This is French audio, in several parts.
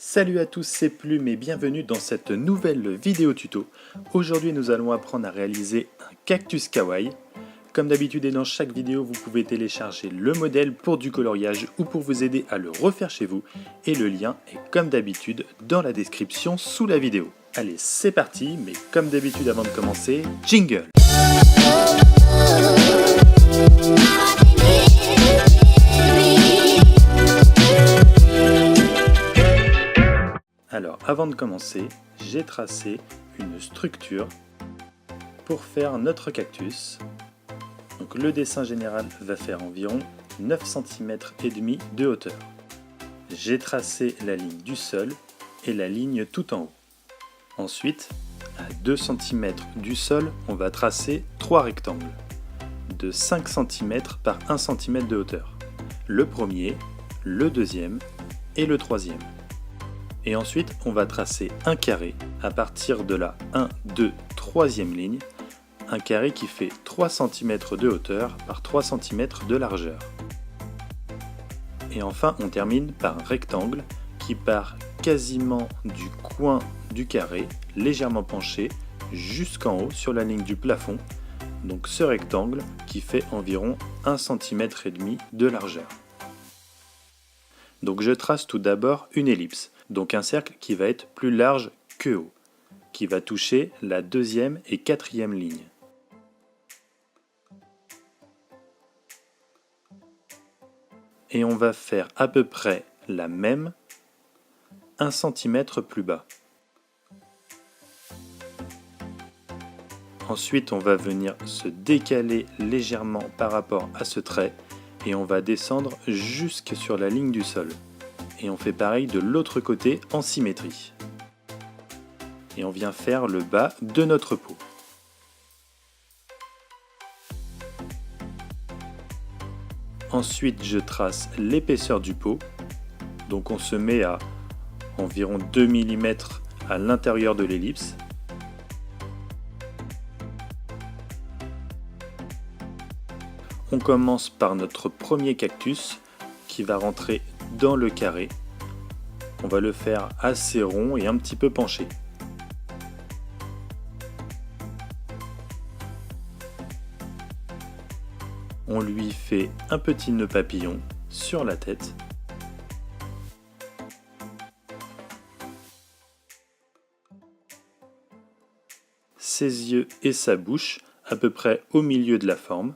Salut à tous, c'est Plume et bienvenue dans cette nouvelle vidéo tuto. Aujourd'hui nous allons apprendre à réaliser un cactus kawaii. Comme d'habitude et dans chaque vidéo, vous pouvez télécharger le modèle pour du coloriage ou pour vous aider à le refaire chez vous. Et le lien est comme d'habitude dans la description sous la vidéo. Allez, c'est parti, mais comme d'habitude avant de commencer, jingle! Alors, avant de commencer, j'ai tracé une structure pour faire notre cactus. Donc, le dessin général va faire environ 9 cm et demi de hauteur. J'ai tracé la ligne du sol et la ligne tout en haut. Ensuite, à 2 cm du sol, on va tracer 3 rectangles de 5 cm par 1 cm de hauteur. Le premier, le deuxième et le troisième. Et ensuite, on va tracer un carré à partir de la 1, 2, 3e ligne, un carré qui fait 3 cm de hauteur par 3 cm de largeur. Et enfin, on termine par un rectangle qui part quasiment du coin du carré, légèrement penché, jusqu'en haut sur la ligne du plafond. Donc ce rectangle qui fait environ 1 cm et demi de largeur. Donc je trace tout d'abord une ellipse. Donc un cercle qui va être plus large que haut, qui va toucher la 2e et 4e ligne. Et on va faire à peu près la même 1 cm plus bas. Ensuite, on va venir se décaler légèrement par rapport à ce trait et on va descendre jusque sur la ligne du sol. Et on fait pareil de l'autre côté en symétrie. Et on vient faire le bas de notre pot. Ensuite, je trace l'épaisseur du pot. Donc on se met à environ 2 mm à l'intérieur de l'ellipse. On commence par notre premier cactus qui va rentrer dans le carré. On va le faire assez rond et un petit peu penché. On lui fait un petit nœud papillon sur la tête. Ses yeux et sa bouche à peu près au milieu de la forme.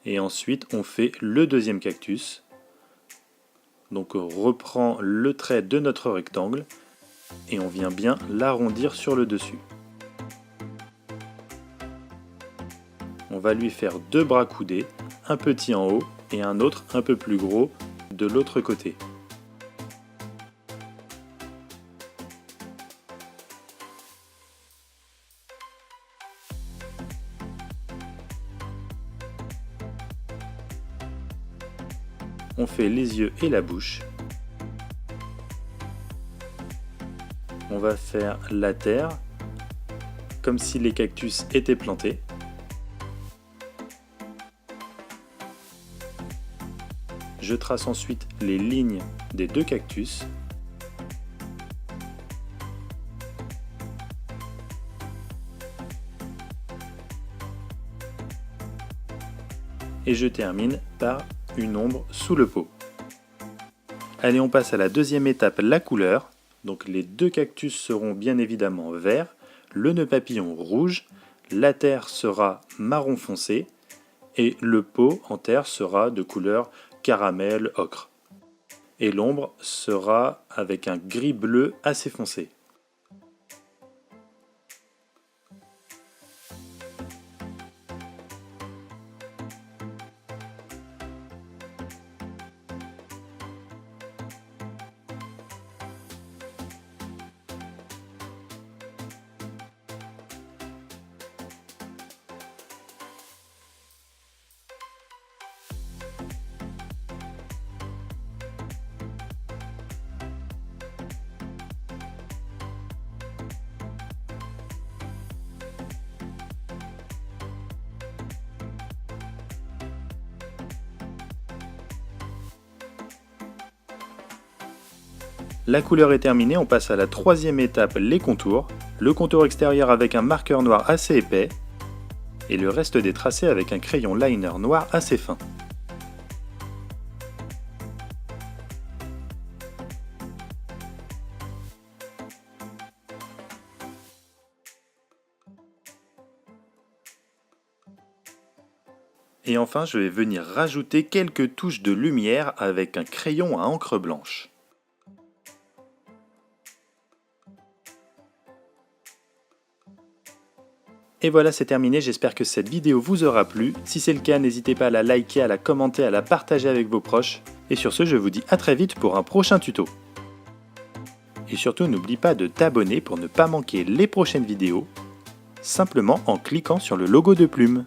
Et ensuite, on fait le deuxième cactus. Donc on reprend le trait de notre rectangle et on vient bien l'arrondir sur le dessus. On va lui faire 2 bras coudés, un petit en haut et un autre un peu plus gros de l'autre côté. On fait les yeux et la bouche. On va faire la terre, comme si les cactus étaient plantés. Je trace ensuite les lignes des 2 cactus. Et je termine par une ombre sous le pot. Allez, on passe à la deuxième étape, la couleur. Donc les 2 cactus seront bien évidemment verts, le nœud papillon rouge, la terre sera marron foncé et le pot en terre sera de couleur caramel ocre. Et l'ombre sera avec un gris bleu assez foncé. La couleur est terminée, on passe à la troisième étape, les contours. Le contour extérieur avec un marqueur noir assez épais et le reste des tracés avec un crayon liner noir assez fin. Et enfin, je vais venir rajouter quelques touches de lumière avec un crayon à encre blanche. Et voilà, c'est terminé, j'espère que cette vidéo vous aura plu. Si c'est le cas, n'hésitez pas à la liker, à la commenter, à la partager avec vos proches. Et sur ce, je vous dis à très vite pour un prochain tuto. Et surtout, n'oublie pas de t'abonner pour ne pas manquer les prochaines vidéos, simplement en cliquant sur le logo de Plume.